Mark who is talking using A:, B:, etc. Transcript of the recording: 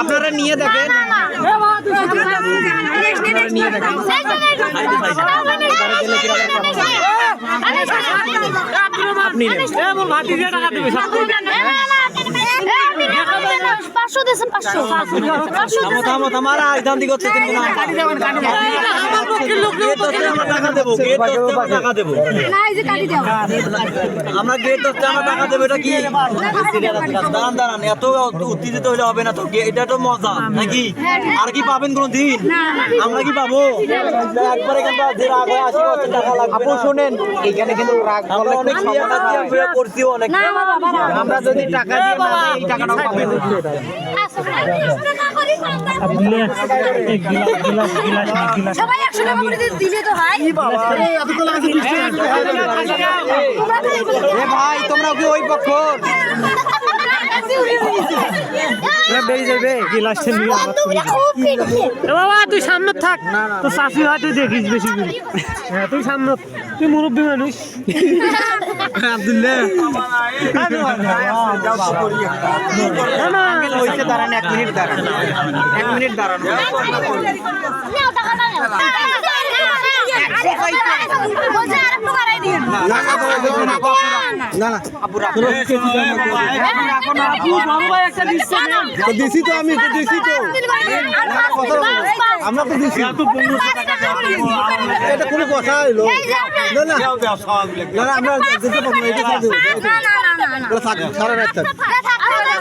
A: আপনারা নিয়ে দেখেন, নিয়ে দেখেন। আপনি আমরা গেট ধরতে আমরা টাকা দেবো, এটা কি দাঁড়ান দাঁড়ান, এত উত্তেজিত হলে হবে না তো, এটা তো মজা নাকি? আর কি পাবেন কোনো দিন? আমরা কি পাবো? একবারে আপু শোনেন, এইখানে কিন্তু অনেক করছি অনেক, আমরা যদি টাকা দিয়ে না দেই, এই টাকাটাও পাবেন।
B: সবাই 100 টাকা করে দিলে তো হয়।
A: ভাই তোমরা কি ওই পক্ষ?
C: বাবা তুই সামনে থাক, তো চাষি হয় তুই দেখিস বেশি করে। হ্যাঁ তুই সামনে, তুই মুরব্বী মানুষ।
A: আব্দুল্লাহ দাঁড়ান, 1 মিনিট দাঁড়ান, 1 মিনিট দাঁড়ান। দিছি তো আমি, তো দিছি তো আমরা তো দিছি, এটা কোনো কথা হইলো না? না না, আমরা দিতে পারবো না, এটা সারা রাত থাক। আল্লাহ